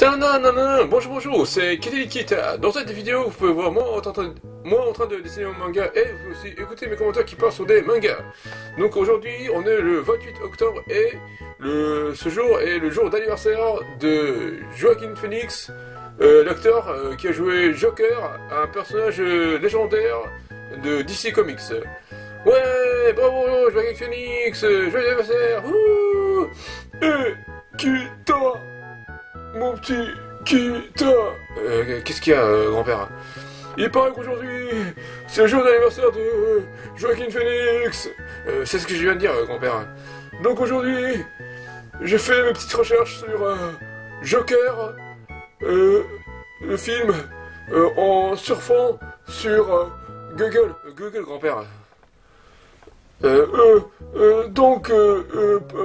Bonjour, bonjour, c'est Kita. Dans cette vidéo, vous pouvez voir moi en train de dessiner mon manga et vous pouvez aussi écouter mes commentaires qui parlent sur des mangas. Donc aujourd'hui, on est le 28 octobre et ce jour est le jour d'anniversaire de Joaquin Phoenix, l'acteur qui a joué Joker, un personnage légendaire de DC Comics. Ouais, bravo Joaquin Phoenix, joyeux anniversaire. Ouh, et Kita, mon petit Kita. Qu'est-ce qu'il y a, grand-père? Il paraît qu'aujourd'hui, c'est le jour d'anniversaire de Joaquin Phoenix. C'est ce que je viens de dire, grand-père. Donc aujourd'hui, j'ai fait mes petites recherches sur Joker, le film, en surfant sur Google. Google, grand-père.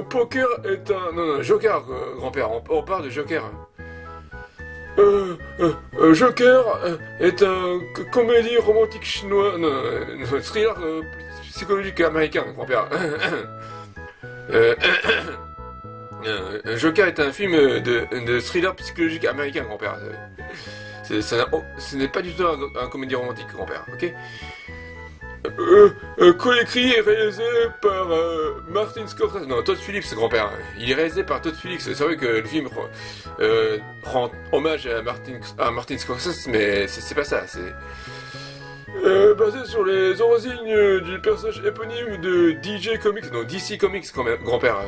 Poker est un... Non, Joker, grand-père, on parle de Joker. Joker est un comédie romantique chinois... Non, thriller psychologique américain, grand-père. Joker est un film de thriller psychologique américain, grand-père. Ce n'est pas du tout un comédie romantique, grand-père, ok? Coécrit et réalisé par Martin Scorsese. Non, Todd Phillips, grand-père. Il est réalisé par Todd Phillips. C'est vrai que le film rend hommage à Martin Scorsese, mais c'est pas ça. C'est basé sur les origines du personnage éponyme de DJ Comics. Non, DC Comics, grand-père.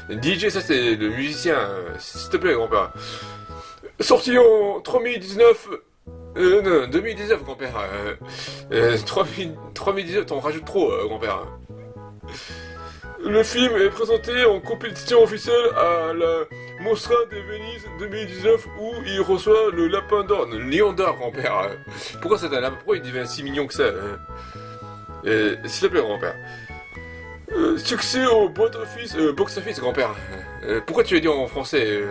DJ, ça c'est le musicien. S'il te plaît, grand-père. Sorti en 2019. Non, 2019, grand-père. 3019, t'en rajoutes trop, grand-père. Le film est présenté en compétition officielle à la Mostra de Venise 2019 où il reçoit le lapin d'or, le lion d'or, grand-père. Pourquoi c'est un lapin? Pourquoi il devient si mignon que ça? S'il te plaît, grand-père. Succès au box-office, grand-père. Pourquoi tu l'as dit en français?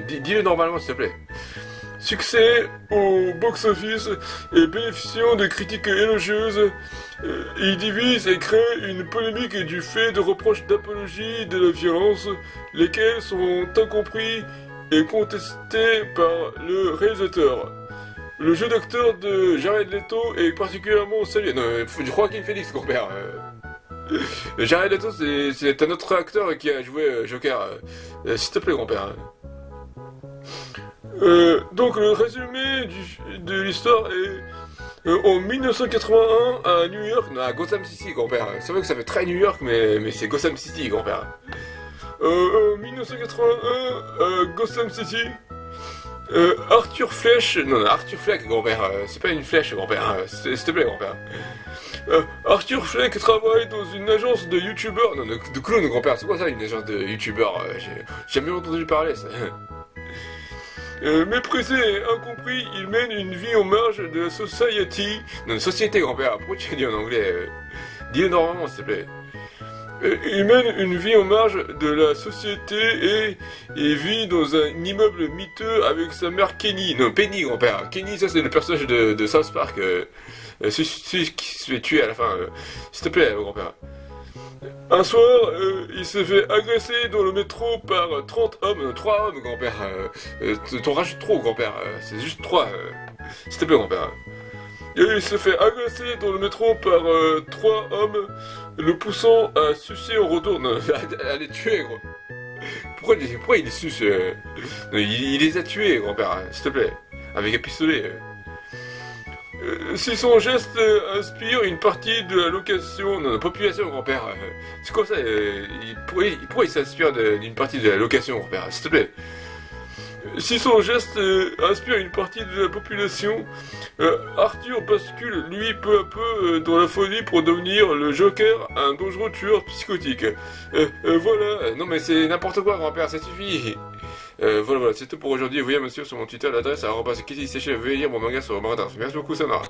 Dis-le normalement, s'il te plaît. Succès au box-office et bénéficiant de critiques élogieuses, il divise et crée une polémique du fait de reproches d'apologie de la violence, lesquels sont incompris et contestés par le réalisateur. Le jeu d'acteur de Jared Leto est particulièrement salué. Non, Joaquin Phoenix, grand-père. Jared Leto, c'est un autre acteur qui a joué Joker. S'il te plaît, grand-père. Donc le résumé de l'histoire est en 1981 à New York, non, à Gotham City, grand-père. C'est vrai que ça fait très New York, mais c'est Gotham City, grand-père. En 1981 à Gotham City, Arthur Fleck, grand-père. C'est pas une flèche, grand-père. S'il te plaît, grand-père. Arthur Fleck travaille dans une agence de youtubeurs, non, de clowns, grand-père. C'est quoi ça, une agence de youtubeurs? J'ai jamais entendu parler, ça. Méprisé et incompris, il mène une vie en marge de la society. Non, société, grand-père. Pourquoi tu as dit en anglais? Dis-le normalement, s'il te plaît. Il mène une vie en marge de la société et vit dans un immeuble miteux avec sa mère Kenny. Non, Penny, grand-père. Kenny, ça c'est le personnage de South Park. Celui qui se fait tuer à la fin. S'il te plaît, grand-père. Un soir, il se fait agresser dans le métro par 30 hommes, 3 hommes, grand-père. T'en rajoutes trop, grand-père. C'est juste 3. S'il te plaît, grand-père. Il se fait agresser dans le métro par 3 hommes, le poussant à sucer en retour. Non, à les tuer, gros. Pourquoi il les suce? Il les a tués, grand-père, s'il te plaît. Avec un pistolet. Si son geste inspire une partie de la population, grand-père, c'est quoi ça? Pourquoi il s'inspire d'une partie de la location, grand-père, s'il te plaît? Si son geste inspire une partie de la population, Arthur bascule, lui, peu à peu, dans la folie pour devenir le Joker, un dangereux tueur psychotique. Voilà. Non mais c'est n'importe quoi, grand-père, ça suffit. Voilà, c'est tout pour aujourd'hui. Vous voyez, monsieur, sur mon Twitter, l'adresse @kitty. Veuillez lire mon manga sur Manga. Merci beaucoup, ça marche.